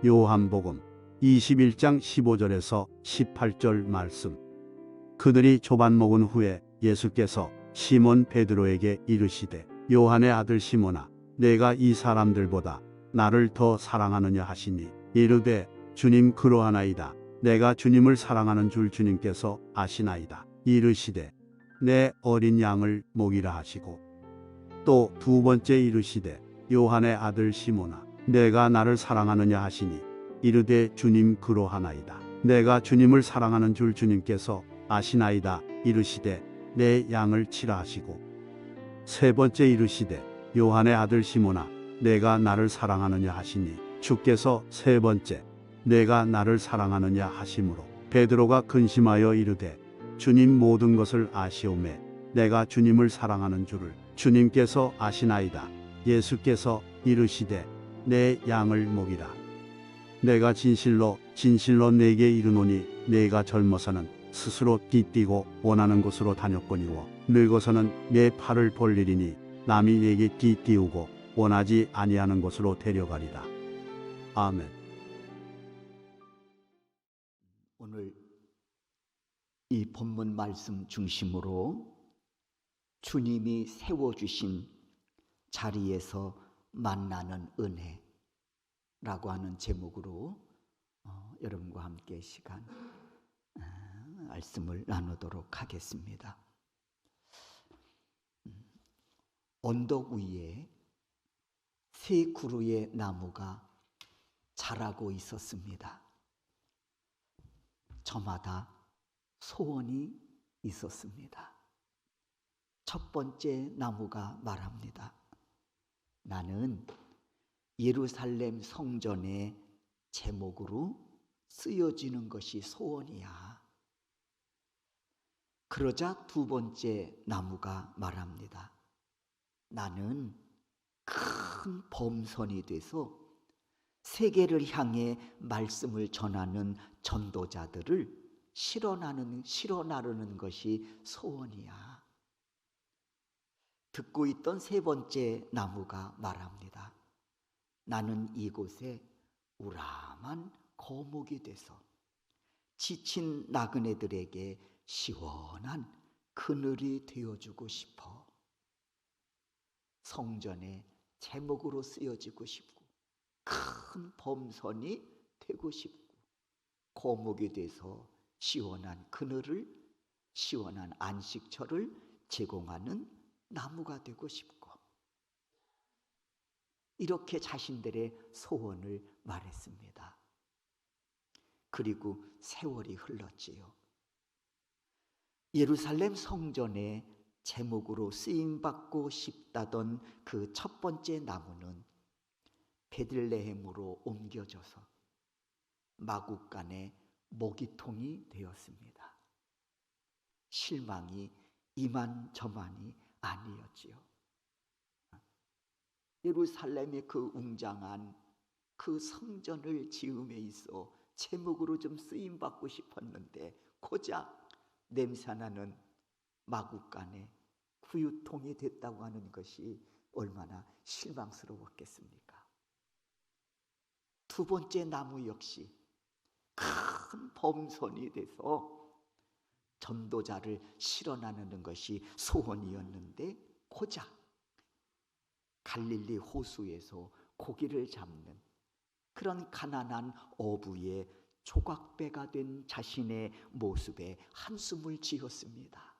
요한복음 21장 15절에서 18절 말씀. 그들이 조반 먹은 후에 예수께서 시몬 베드로에게 이르시되 요한의 아들 시몬아 내가 이 사람들보다 나를 더 사랑하느냐 하시니 이르되 주님 그러하나이다. 내가 주님을 사랑하는 줄 주님께서 아시나이다. 이르시되 내 어린 양을 먹이라 하시고 또 두 번째 이르시되 요한의 아들 시몬아 내가 나를 사랑하느냐 하시니 이르되 주님 그러하나이다. 내가 주님을 사랑하는 줄 주님께서 아시나이다. 이르시되 내 양을 치라 하시고 세 번째 이르시되 요한의 아들 시몬아 내가 나를 사랑하느냐 하시니 주께서 세 번째 내가 나를 사랑하느냐 하심으로 베드로가 근심하여 이르되 주님 모든 것을 아시오매 내가 주님을 사랑하는 줄을 주님께서 아시나이다. 예수께서 이르시되 내 양을 먹이라. 내가 진실로 진실로 내게 이르노니 내가 젊어서는 스스로 띠뛰고 원하는 곳으로 다녔거니와 늙어서는 내 팔을 벌리리니 남이 내게 띠띠우고 원하지 아니하는 곳으로 데려가리라. 아멘. 오늘 이 본문 말씀 중심으로 주님이 세워주신 자리에서 만나는 은혜라고 하는 제목으로 여러분과 함께 시간 말씀을 나누도록 하겠습니다. 언덕 위에 세 그루의 나무가 자라고 있었습니다. 저마다 소원이 있었습니다. 첫 번째 나무가 말합니다. 나는 예루살렘 성전의 제목으로 쓰여지는 것이 소원이야. 그러자 두 번째 나무가 말합니다. 나는 큰 범선이 돼서 세계를 향해 말씀을 전하는 전도자들을 실어나르는 것이 소원이야. 듣고 있던 세 번째 나무가 말합니다. 나는 이곳에 우람한 거목이 돼서 지친 나그네들에게 시원한 그늘이 되어주고 싶어. 성전의 제목으로 쓰여지고 싶고 큰 범선이 되고 싶고 거목이 돼서 시원한 그늘을 시원한 안식처를 제공하는 나무가 되고 싶고 이렇게 자신들의 소원을 말했습니다. 그리고 세월이 흘렀지요. 예루살렘 성전의 제목으로 쓰임받고 싶다던 그 첫 번째 나무는 베들레헴으로 옮겨져서 마구간의 모기통이 되었습니다. 실망이 이만저만이 아니었지요. 예루살렘의 그 웅장한 그 성전을 지음에 있어 제목으로 좀 쓰임받고 싶었는데 고작 냄새나는 마구간에 구유통이 됐다고 하는 것이 얼마나 실망스러웠겠습니까? 두 번째 나무 역시 큰 범선이 돼서 전도자를 실어나르는 것이 소원이었는데 고작 갈릴리 호수에서 고기를 잡는 그런 가난한 어부의 조각배가 된 자신의 모습에 한숨을 지었습니다.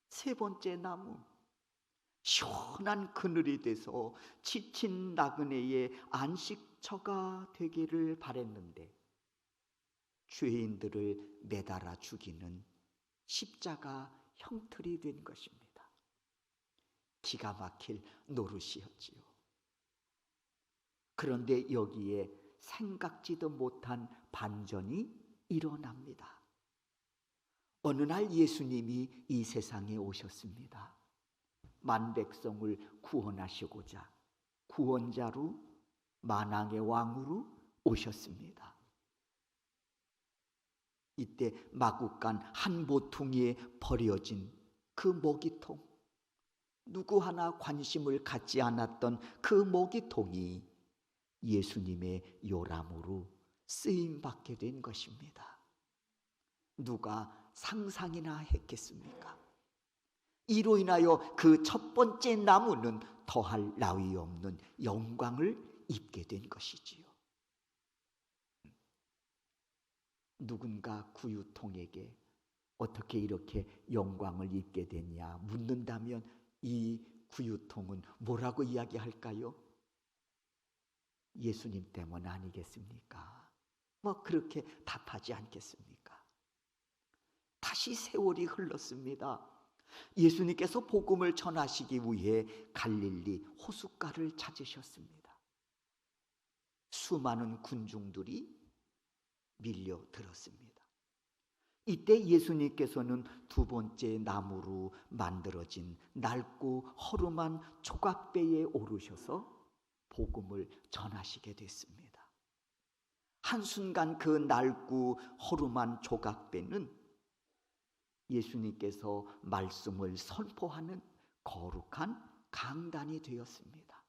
세 번째 나무, 시원한 그늘이 돼서 지친 나그네의 안식처가 되기를 바랬는데 죄인들을 매달아 죽이는 십자가 형틀이 된 것입니다. 기가 막힐 노릇이었지요. 그런데 여기에 생각지도 못한 반전이 일어납니다. 어느 날 예수님이 이 세상에 오셨습니다. 만백성을 구원하시고자 구원자로 만왕의 왕으로 오셨습니다. 이때 마구간 한 모퉁이에 버려진 그 모기통, 누구 하나 관심을 갖지 않았던 그 모기통이 예수님의 요람으로 쓰임받게 된 것입니다. 누가 상상이나 했겠습니까? 이로 인하여 그 첫 번째 나무는 더할 나위 없는 영광을 입게 된 것이지요. 누군가 구유통에게 어떻게 이렇게 영광을 입게 됐냐 묻는다면 이 구유통은 뭐라고 이야기할까요? 예수님 때문 아니겠습니까? 뭐 그렇게 답하지 않겠습니까? 다시 세월이 흘렀습니다. 예수님께서 복음을 전하시기 위해 갈릴리 호숫가를 찾으셨습니다. 수많은 군중들이 밀려들었습니다. 이때 예수님께서는 두 번째 나무로 만들어진 낡고 허름한 조각배에 오르셔서 복음을 전하시게 됐습니다. 한순간 그 낡고 허름한 조각배는 예수님께서 말씀을 선포하는 거룩한 강단이 되었습니다.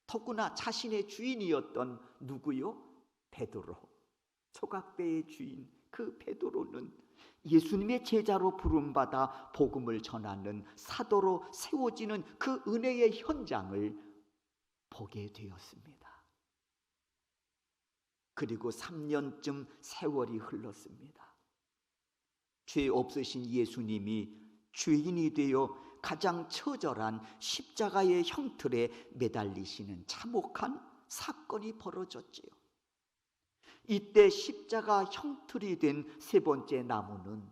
더구나 자신의 주인이었던 누구요? 베드로. 조각배의 주인 그 베드로는 예수님의 제자로 부름받아 복음을 전하는 사도로 세워지는 그 은혜의 현장을 보게 되었습니다. 그리고 3년쯤 세월이 흘렀습니다. 죄 없으신 예수님이 죄인이 되어 가장 처절한 십자가의 형틀에 매달리시는 참혹한 사건이 벌어졌지요. 이때 십자가 형틀이 된 세 번째 나무는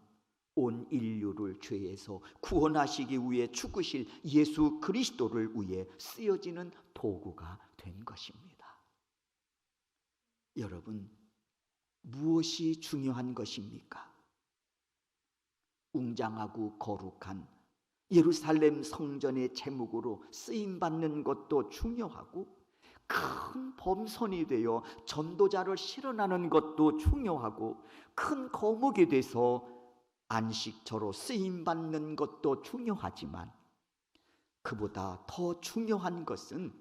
온 인류를 죄에서 구원하시기 위해 죽으실 예수 그리스도를 위해 쓰여지는 도구가 된 것입니다. 여러분, 무엇이 중요한 것입니까? 웅장하고 거룩한 예루살렘 성전의 제목으로 쓰임받는 것도 중요하고, 큰 범선이 되어 전도자를 실현하는 것도 중요하고, 큰 거목이 돼서 안식처로 쓰임받는 것도 중요하지만, 그보다 더 중요한 것은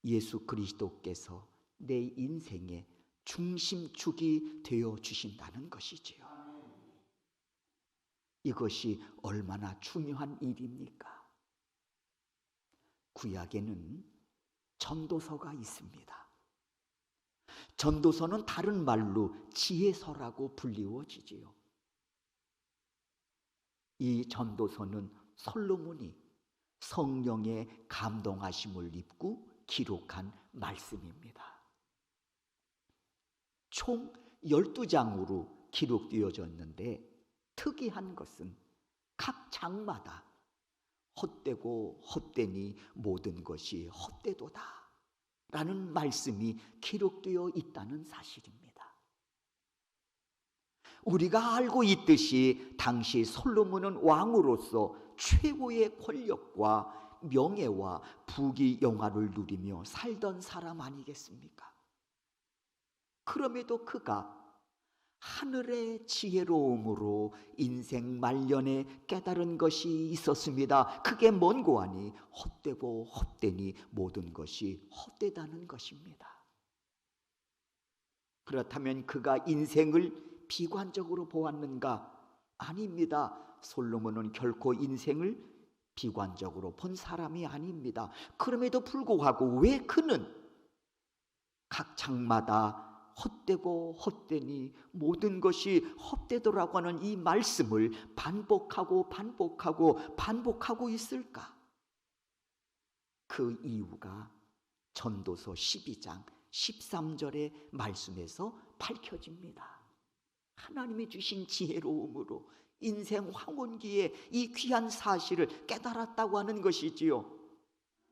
예수 그리스도께서 내 인생의 중심축이 되어 주신다는 것이지요. 이것이 얼마나 중요한 일입니까? 구약에는 전도서가 있습니다. 전도서는 다른 말로 지혜서라고 불리워지지요. 이 전도서는 솔로몬이 성령의 감동하심을 입고 기록한 말씀입니다. 총 12장으로 기록되어졌는데 특이한 것은 각 장마다 헛되고 헛되니 모든 것이 헛되도다 라는 말씀이 기록되어 있다는 사실입니다. 우리가 알고 있듯이 당시 솔로몬은 왕으로서 최고의 권력과 명예와 부귀영화를 누리며 살던 사람 아니겠습니까? 그럼에도 그가 하늘의 지혜로움으로 인생 말년에 깨달은 것이 있었습니다. 그게 뭔고 하니 헛되고 헛되니 모든 것이 헛되다는 것입니다. 그렇다면 그가 인생을 비관적으로 보았는가? 아닙니다. 솔로몬은 결코 인생을 비관적으로 본 사람이 아닙니다. 그럼에도 불구하고 왜 그는 각 장마다 헛되고 헛되니 모든 것이 헛되더라고 하는 이 말씀을 반복하고 있을까? 그 이유가 전도서 12장 13절의 말씀에서 밝혀집니다. 하나님이 주신 지혜로움으로 인생 황혼기에 이 귀한 사실을 깨달았다고 하는 것이지요.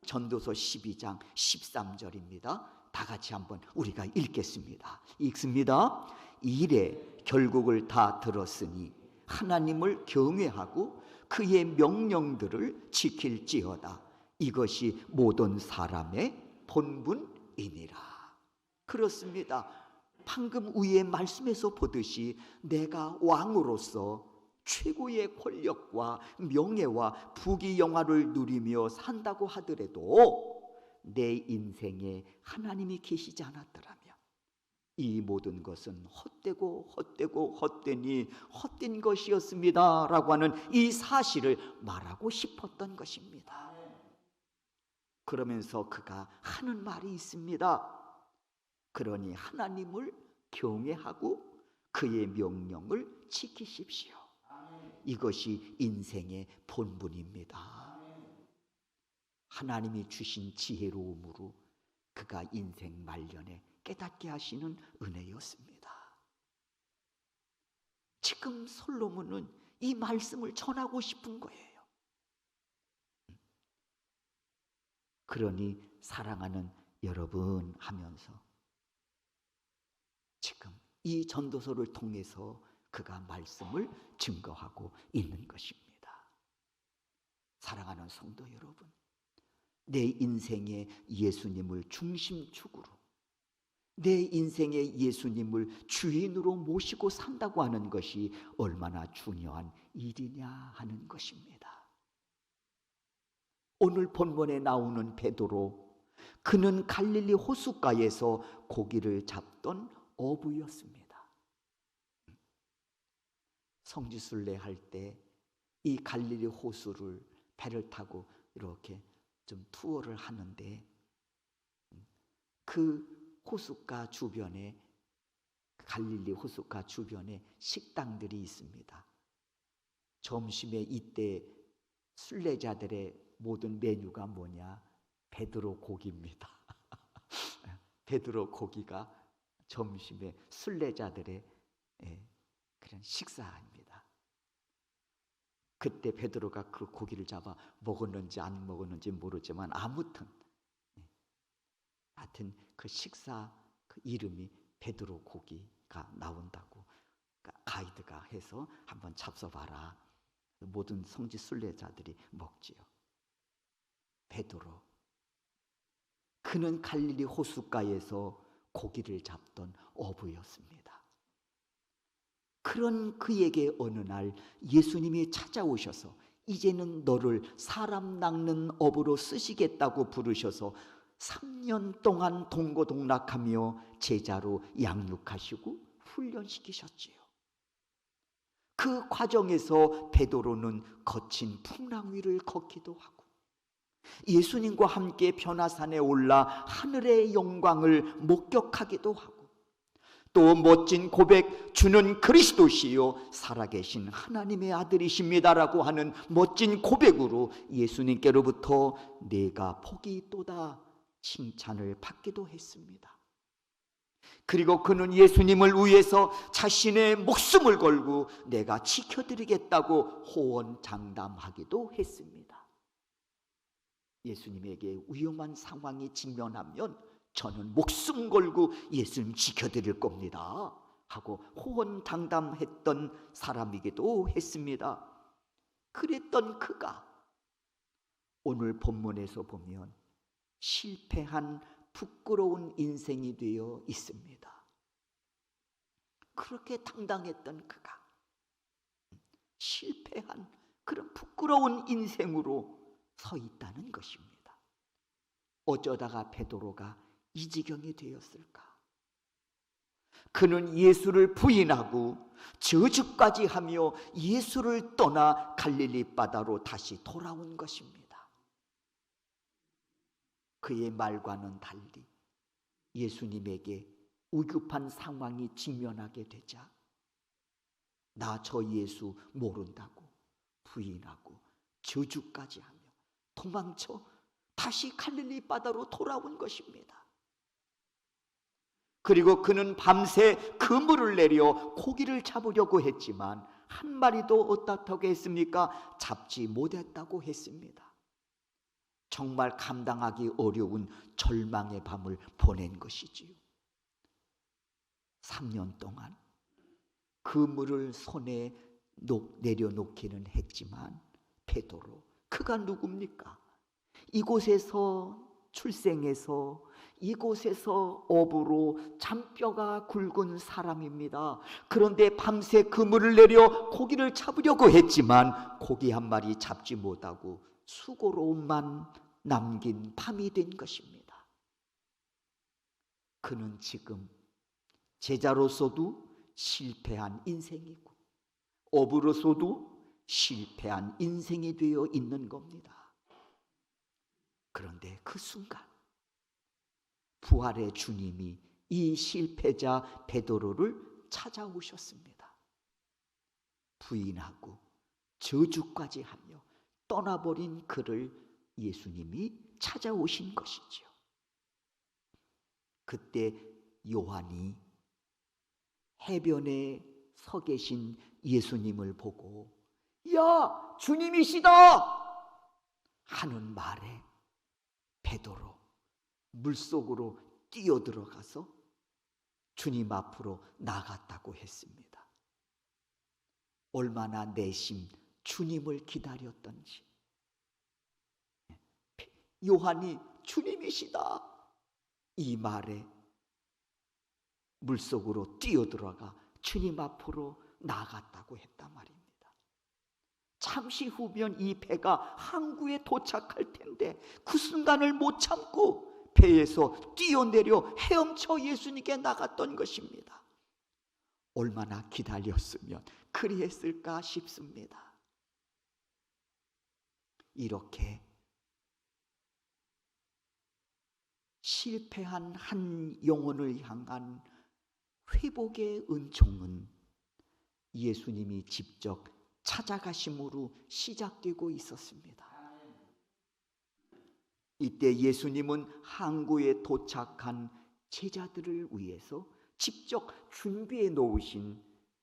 전도서 12장 13절입니다. 다 같이 한번 우리가 읽겠습니다. 읽습니다. 이래 결국을 다 들었으니 하나님을 경외하고 그의 명령들을 지킬지어다. 이것이 모든 사람의 본분이니라. 그렇습니다. 방금 위의 말씀에서 보듯이 내가 왕으로서 최고의 권력과 명예와 부귀영화를 누리며 산다고 하더라도 내 인생에 하나님이 계시지 않았더라면 이 모든 것은 헛되니 헛된 것이었습니다 라고 하는 이 사실을 말하고 싶었던 것입니다. 그러면서 그가 하는 말이 있습니다. 그러니 하나님을 경외하고 그의 명령을 지키십시오. 이것이 인생의 본분입니다. 하나님이 주신 지혜로움으로 그가 인생 말년에 깨닫게 하시는 은혜였습니다. 지금 솔로몬은 이 말씀을 전하고 싶은 거예요. 그러니 사랑하는 여러분 하면서 지금 이 전도서를 통해서 그가 말씀을 증거하고 있는 것입니다. 사랑하는 성도 여러분, 내 인생에 예수님을 중심축으로, 내 인생에 예수님을 주인으로 모시고 산다고 하는 것이 얼마나 중요한 일이냐 하는 것입니다. 오늘 본문에 나오는 베드로, 그는 갈릴리 호숫가에서 고기를 잡던 어부였습니다. 성지순례 할 때 이 갈릴리 호수를 배를 타고 이렇게 좀 투어를 하는데 그 호숫가 주변에, 갈릴리 호숫가 주변에 식당들이 있습니다. 점심에 이때 순례자들의 모든 메뉴가 뭐냐? 베드로 고기입니다. 베드로 고기가 점심에 순례자들의 그런 식사입니다. 그때 베드로가 그 고기를 잡아 먹었는지 안 먹었는지 모르지만 아무튼 하여튼 그 식사 그 이름이 베드로 고기가 나온다고 가이드가 해서 한번 잡숴봐라. 모든 성지 순례자들이 먹지요. 베드로, 그는 갈릴리 호숫가에서 고기를 잡던 어부였습니다. 그런 그에게 어느 날 예수님이 찾아오셔서 이제는 너를 사람 낚는 어부로 쓰시겠다고 부르셔서 3년 동안 동고동락하며 제자로 양육하시고 훈련시키셨지요. 그 과정에서 베드로는 거친 풍랑 위를 걷기도 하고 예수님과 함께 변화산에 올라 하늘의 영광을 목격하기도 하고 또 멋진 고백, 주는 그리스도시요 살아계신 하나님의 아들이십니다라고 하는 멋진 고백으로 예수님께로부터 내가 복이 있도다 칭찬을 받기도 했습니다. 그리고 그는 예수님을 위해서 자신의 목숨을 걸고 내가 지켜드리겠다고 호언장담하기도 했습니다. 예수님에게 위험한 상황이 직면하면 저는 목숨 걸고 예수님 지켜드릴 겁니다 하고 호언장담했던 사람이기도 했습니다. 그랬던 그가 오늘 본문에서 보면 실패한 부끄러운 인생이 되어 있습니다. 그렇게 당당했던 그가 실패한 그런 부끄러운 인생으로 서 있다는 것입니다. 어쩌다가 베드로가 이 지경이 되었을까? 그는 예수를 부인하고 저주까지 하며 예수를 떠나 갈릴리 바다로 다시 돌아온 것입니다. 그의 말과는 달리 예수님에게 위급한 상황이 직면하게 되자 나 저 예수 모른다고 부인하고 저주까지 하며 도망쳐 다시 갈릴리 바다로 돌아온 것입니다. 그리고 그는 밤새 그물을 내려 고기를 잡으려고 했지만 한 마리도 어떻다고 했습니까? 잡지 못했다고 했습니다. 정말 감당하기 어려운 절망의 밤을 보낸 것이지요. 3년 동안 그물을 손에 내려놓기는 했지만 베드로, 그가 누굽니까? 이곳에서 출생해서 이곳에서 어부로 잔뼈가 굵은 사람입니다. 그런데 밤새 그물을 내려 고기를 잡으려고 했지만 고기 한 마리 잡지 못하고 수고로움만 남긴 밤이 된 것입니다. 그는 지금 제자로서도 실패한 인생이고 어부로서도 실패한 인생이 되어 있는 겁니다. 그런데 그 순간 부활의 주님이 이 실패자 베드로를 찾아오셨습니다. 부인하고 저주까지 하며 떠나버린 그를 예수님이 찾아오신 것이지요. 그때 요한이 해변에 서 계신 예수님을 보고 야, 주님이시다 하는 말에 베드로 물속으로 뛰어들어가서 주님 앞으로 나갔다고 했습니다. 얼마나 내심 주님을 기다렸던지. 요한이 주님이시다 이 말에 물속으로 뛰어들어가 주님 앞으로 나갔다고 했단 말입니다. 잠시 후면 이 배가 항구에 도착할 텐데 그 순간을 못 참고 배에서 뛰어내려 헤엄쳐 예수님께 나갔던 것입니다. 얼마나 기다렸으면 그리했을까 싶습니다. 이렇게 실패한 한 영혼을 향한 회복의 은총은 예수님이 직접 찾아가심으로 시작되고 있었습니다. 이때 예수님은 항구에 도착한 제자들을 위해서 직접 준비해 놓으신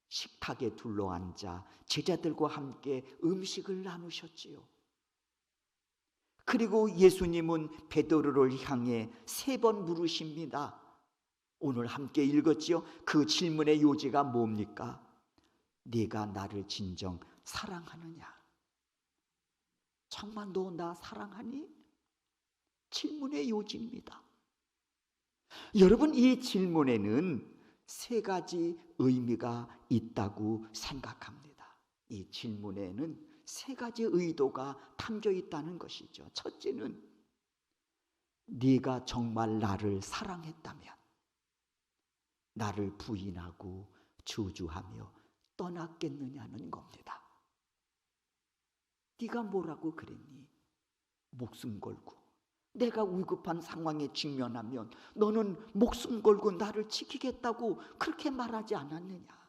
식탁에 둘러앉아 제자들과 함께 음식을 나누셨지요. 그리고 예수님은 베드로를 향해 3번 물으십니다. 오늘 함께 읽었지요. 그 질문의 요지가 뭡니까? 네가 나를 진정 사랑하느냐? 정말 너 나 사랑하니? 질문의 요지입니다. 여러분, 이 질문에는 3가지 의미가 있다고 생각합니다. 이 질문에는 3가지 의도가 담겨 있다는 것이죠. 첫째는 네가 정말 나를 사랑했다면 나를 부인하고 저주하며 떠났겠느냐는 겁니다. 네가 뭐라고 그랬니? 목숨 걸고 내가 위급한 상황에 직면하면 너는 목숨 걸고 나를 지키겠다고 그렇게 말하지 않았느냐?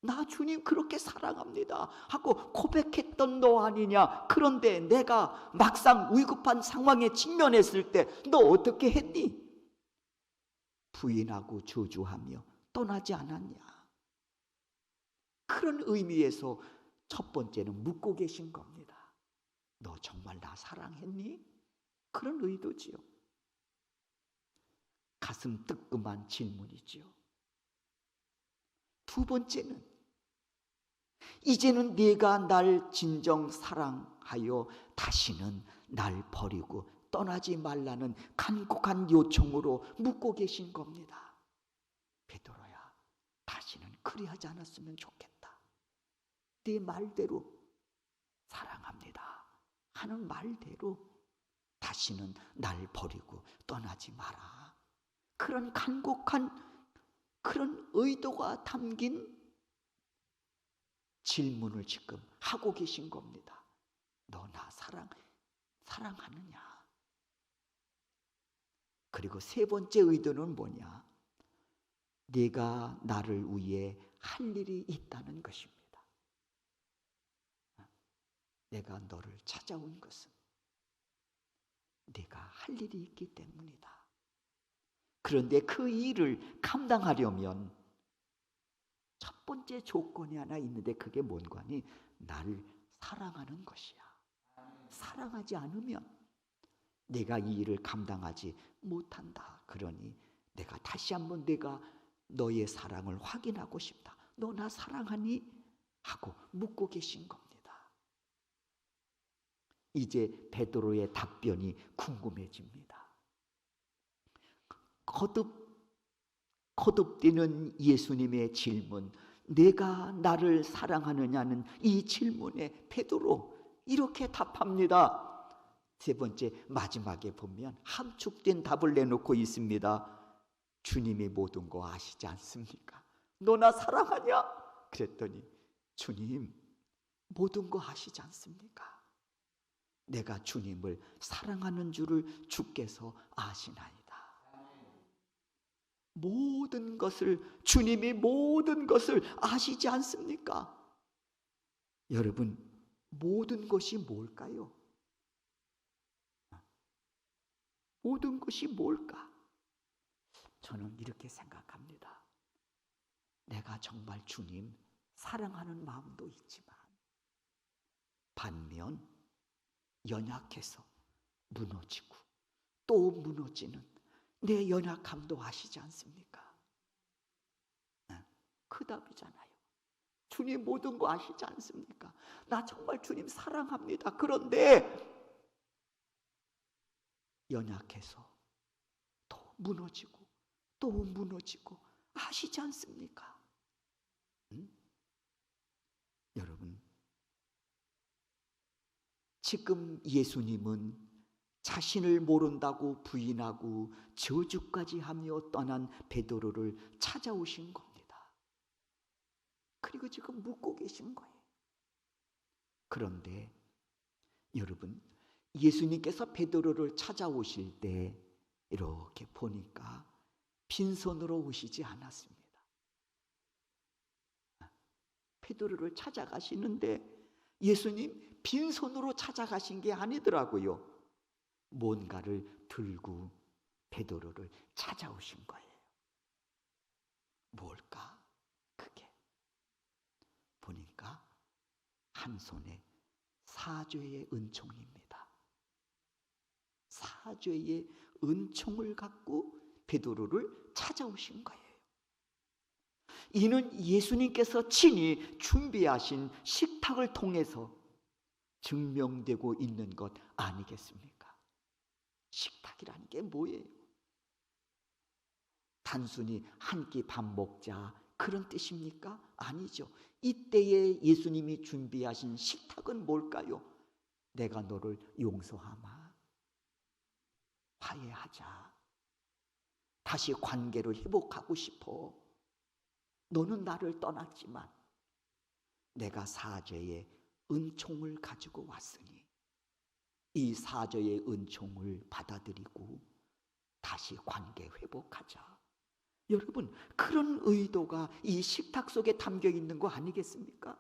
나 주님 그렇게 사랑합니다 하고 고백했던 너 아니냐? 그런데 내가 막상 위급한 상황에 직면했을 때 너 어떻게 했니? 부인하고 저주하며 떠나지 않았냐? 그런 의미에서 첫 번째는 묻고 계신 겁니다. 너 정말 나 사랑했니? 그런 의도지요. 가슴 뜨끔한 질문이지요. 두 번째는 이제는 네가 날 진정 사랑하여 다시는 날 버리고 떠나지 말라는 간곡한 요청으로 묻고 계신 겁니다. 베드로야, 다시는 그리하지 않았으면 좋겠다. 네 말대로 사랑합니다 하는 말대로 다시는 날 버리고 떠나지 마라. 그런 간곡한 그런 의도가 담긴 질문을 지금 하고 계신 겁니다. 너 나 사랑하느냐? 그리고 3번째 의도는 뭐냐? 네가 나를 위해 할 일이 있다는 것입니다. 내가 너를 찾아온 것은 네가 할 일이 있기 때문이다. 그런데 그 일을 감당하려면 첫 번째 조건이 하나 있는데 그게 뭔가 하니 나를 사랑하는 것이야. 사랑하지 않으면 내가 이 일을 감당하지 못한다. 그러니 내가 다시 한번 내가 너의 사랑을 확인하고 싶다. 너 나 사랑하니? 하고 묻고 계신 겁니다. 이제 베드로의 답변이 궁금해집니다. 거듭되는 예수님의 질문, 내가 나를 사랑하느냐는 이 질문에 베드로 이렇게 답합니다. 세 번째 마지막에 보면 함축된 답을 내놓고 있습니다. 주님이 모든 거 아시지 않습니까? 너 나 사랑하냐? 그랬더니 주님 모든 거 아시지 않습니까? 내가 주님을 사랑하는 줄을 주께서 아시나이다. 모든 것을, 주님이 모든 것을 아시지 않습니까? 여러분, 모든 것이 뭘까요? 모든 것이 뭘까? 저는 이렇게 생각합니다. 내가 정말 주님 사랑하는 마음도 있지만 반면 연약해서 무너지고 또 무너지는 내 연약함도 아시지 않습니까? 그 답이잖아요. 주님 모든 거 아시지 않습니까? 나 정말 주님 사랑합니다. 그런데 연약해서 또 무너지고 또 무너지고 아시지 않습니까? 여러분, 지금 예수님은 자신을 모른다고 부인하고 저주까지 하며 떠난 베드로를 찾아오신 겁니다. 그리고 지금 묻고 계신 거예요. 그런데 여러분, 예수님께서 베드로를 찾아오실 때 이렇게 보니까 빈손으로 오시지 않았습니다. 베드로를 찾아가시는데 예수님 빈손으로 찾아가신 게 아니더라고요. 뭔가를 들고 베드로를 찾아오신 거예요. 뭘까? 그게 보니까 한 손에 사죄의 은총입니다. 사죄의 은총을 갖고 베드로를 찾아오신 거예요. 이는 예수님께서 친히 준비하신 식탁을 통해서 증명되고 있는 것 아니겠습니까? 식탁이라는 게 뭐예요? 단순히 한 끼 밥 먹자 그런 뜻입니까? 아니죠. 이때에 예수님이 준비하신 식탁은 뭘까요? 내가 너를 용서하마, 화해하자, 다시 관계를 회복하고 싶어. 너는 나를 떠났지만 내가 사죄의 은총을 가지고 왔으니 이 사죄의 은총을 받아들이고 다시 관계 회복하자. 여러분, 그런 의도가 이 식탁 속에 담겨 있는 거 아니겠습니까?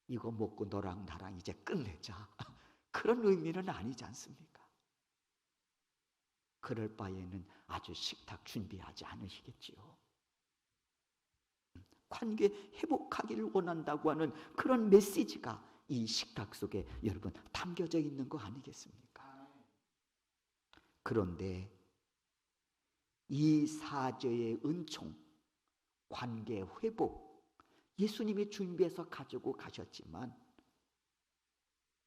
이거 먹고 너랑 나랑 이제 끝내자, 그런 의미는 아니지 않습니까? 그럴 바에는 아주 식탁 준비하지 않으시겠지요. 관계 회복하기를 원한다고 하는 그런 메시지가 이 식탁 속에 여러분 담겨져 있는 거 아니겠습니까? 그런데 이 사죄의 은총, 관계 회복, 예수님이 준비해서 가지고 가셨지만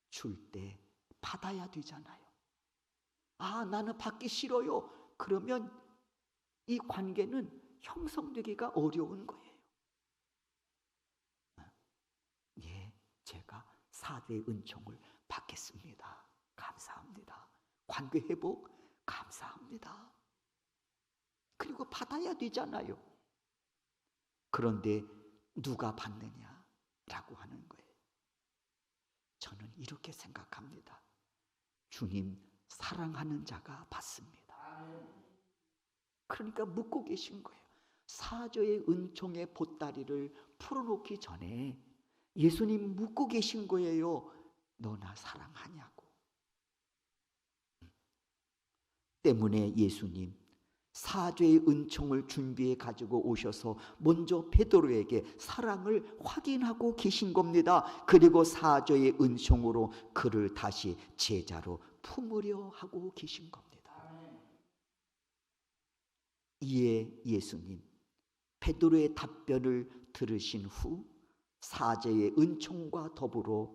줄 때 받아야 되잖아요. 아, 나는 받기 싫어요. 그러면 이 관계는 형성되기가 어려운 거예요. 예, 제가 사죄의 은총을 받겠습니다. 감사합니다. 관계 회복 감사합니다. 그리고 받아야 되잖아요. 그런데 누가 받느냐라고 하는 거예요. 저는 이렇게 생각합니다. 주님 사랑하는 자가 받습니다. 그러니까 묻고 계신 거예요. 사죄의 은총의 보따리를 풀어놓기 전에 예수님 묻고 계신 거예요. 너 나 사랑하냐고. 때문에 예수님 사죄의 은총을 준비해 가지고 오셔서 먼저 베드로에게 사랑을 확인하고 계신 겁니다. 그리고 사죄의 은총으로 그를 다시 제자로 품으려 하고 계신 겁니다. 이에 예수님 베드로의 답변을 들으신 후 사죄의 은총과 더불어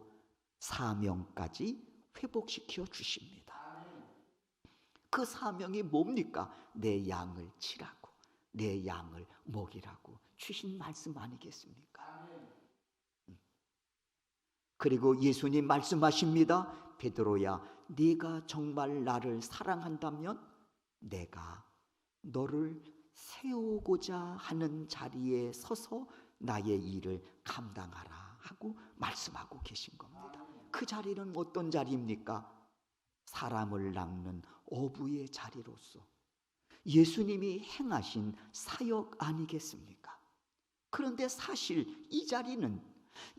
사명까지 회복시켜 주십니다. 그 사명이 뭡니까? 내 양을 치라고, 내 양을 먹이라고 주신 말씀 아니겠습니까? 그리고 예수님 말씀하십니다. 베드로야, 네가 정말 나를 사랑한다면 내가 너를 세우고자 하는 자리에 서서 나의 일을 감당하라 하고 말씀하고 계신 겁니다. 그 자리는 어떤 자리입니까? 사람을 낚는 어부의 자리로서 예수님이 행하신 사역 아니겠습니까? 그런데 사실 이 자리는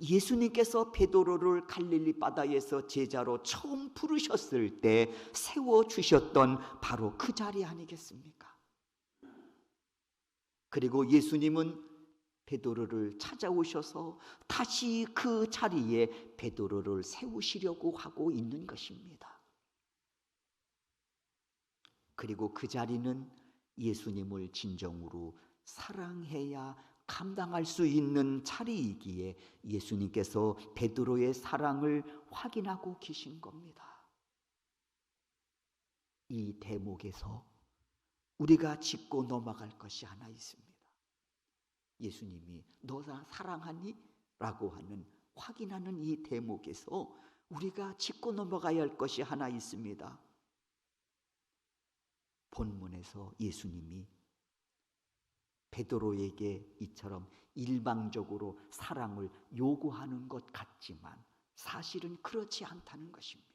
예수님께서 베드로를 갈릴리 바다에서 제자로 처음 부르셨을 때 세워주셨던 바로 그 자리 아니겠습니까? 그리고 예수님은 베드로를 찾아오셔서 다시 그 자리에 베드로를 세우시려고 하고 있는 것입니다. 그리고 그 자리는 예수님을 진정으로 사랑해야 감당할 수 있는 자리이기에 예수님께서 베드로의 사랑을 확인하고 계신 겁니다. 이 대목에서 우리가 짚고 넘어갈 것이 하나 있습니다. 예수님이 너 나 사랑하니? 라고 하는 확인하는 이 대목에서 우리가 짚고 넘어가야 할 것이 하나 있습니다. 본문에서 예수님이 베드로에게 이처럼 일방적으로 사랑을 요구하는 것 같지만 사실은 그렇지 않다는 것입니다.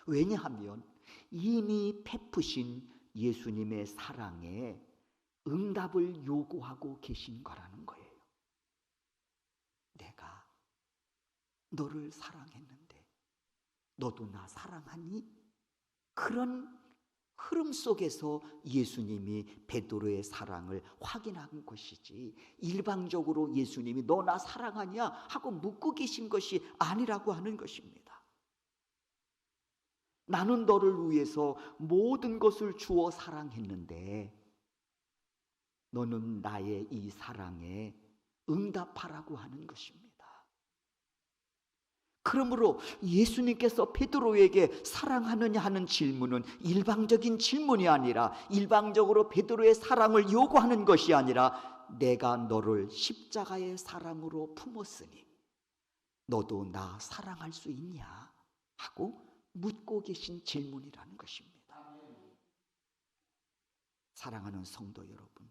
왜냐하면 이미 베푸신 예수님의 사랑에 응답을 요구하고 계신 거라는 거예요. 내가 너를 사랑했는데 너도 나 사랑하니? 그런 흐름 속에서 예수님이 베드로의 사랑을 확인한 것이지 일방적으로 예수님이 너 나 사랑하냐 하고 묻고 계신 것이 아니라고 하는 것입니다. 나는 너를 위해서 모든 것을 주어 사랑했는데 너는 나의 이 사랑에 응답하라고 하는 것입니다. 그러므로 예수님께서 베드로에게 사랑하느냐 하는 질문은 일방적인 질문이 아니라 일방적으로 베드로의 사랑을 요구하는 것이 아니라 내가 너를 십자가의 사랑으로 품었으니 너도 나 사랑할 수 있냐 하고 묻고 계신 질문이라는 것입니다. 사랑하는 성도 여러분,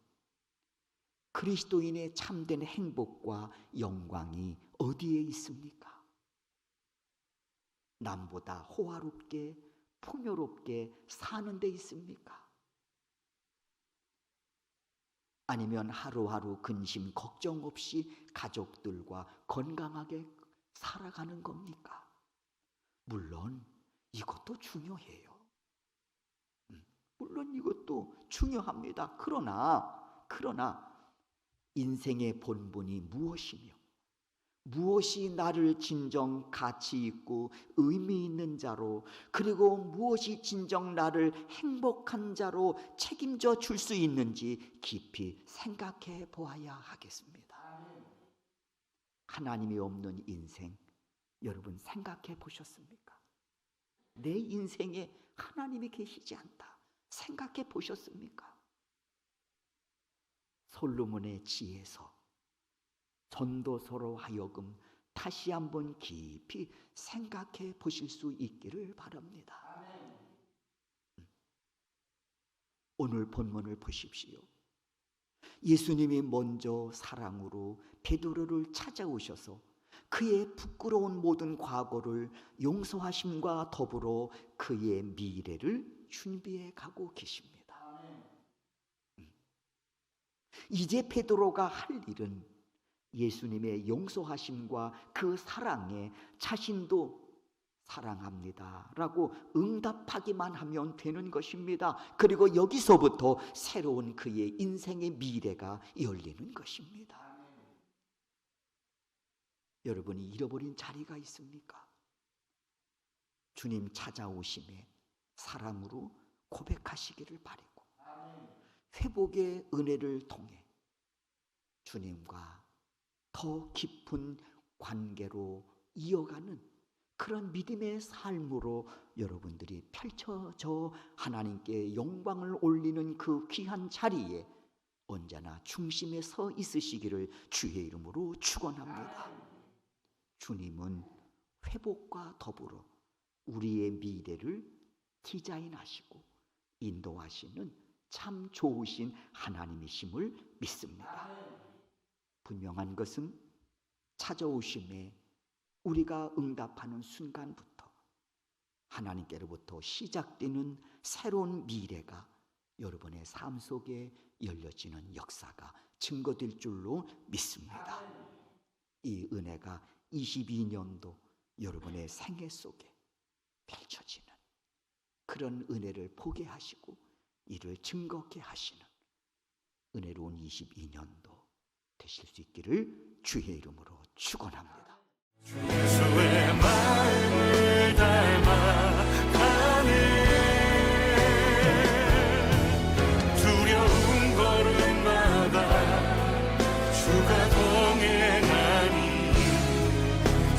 그리스도인의 참된 행복과 영광이 어디에 있습니까? 남보다 호화롭게 풍요롭게 사는 데 있습니까? 아니면 하루하루 근심 걱정 없이 가족들과 건강하게 살아가는 겁니까? 물론 이것도 중요해요. 물론 이것도 중요합니다. 그러나 인생의 본분이 무엇이며 무엇이 나를 진정 가치 있고 의미 있는 자로, 그리고 무엇이 진정 나를 행복한 자로 책임져 줄 수 있는지 깊이 생각해 보아야 하겠습니다. 하나님이 없는 인생, 여러분 생각해 보셨습니까? 내 인생에 하나님이 계시지 않다 생각해 보셨습니까? 솔로몬의 지혜서 전도서로 하여금 다시 한번 깊이 생각해 보실 수 있기를 바랍니다. 오늘 본문을 보십시오. 예수님이 먼저 사랑으로 베드로를 찾아오셔서 그의 부끄러운 모든 과거를 용서하심과 더불어 그의 미래를 준비해 가고 계십니다. 이제 베드로가 할 일은 예수님의 용서하심과 그 사랑에 자신도 사랑합니다 라고 응답하기만 하면 되는 것입니다. 그리고 여기서부터 새로운 그의 인생의 미래가 열리는 것입니다. 여러분이 잃어버린 자리가 있습니까? 주님 찾아오심에 사랑으로 고백하시기를 바라고 회복의 은혜를 통해 주님과 더 깊은 관계로 이어가는 그런 믿음의 삶으로 여러분들이 펼쳐져 하나님께 영광을 올리는 그 귀한 자리에 언제나 중심에 서 있으시기를 주의 이름으로 축원합니다. 주님은 회복과 더불어 우리의 미래를 디자인하시고 인도하시는 참 좋으신 하나님이심을 믿습니다. 분명한 것은 찾아오심에 우리가 응답하는 순간부터 하나님께로부터 시작되는 새로운 미래가 여러분의 삶 속에 열려지는 역사가 증거될 줄로 믿습니다. 이 은혜가 22년도 여러분의 생애 속에 펼쳐지는 그런 은혜를 보게 하시고 이를 증거케 하시는 은혜로운 22년도 되실 수 있기를 주의 이름으로 축원합니다. 예수의 마음을 닮아가네. 두려운 걸음마다 주가 동행하니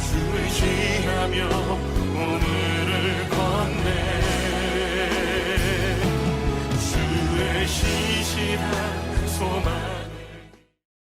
주를 지하며 오늘을 건네. 주의 시시한 소망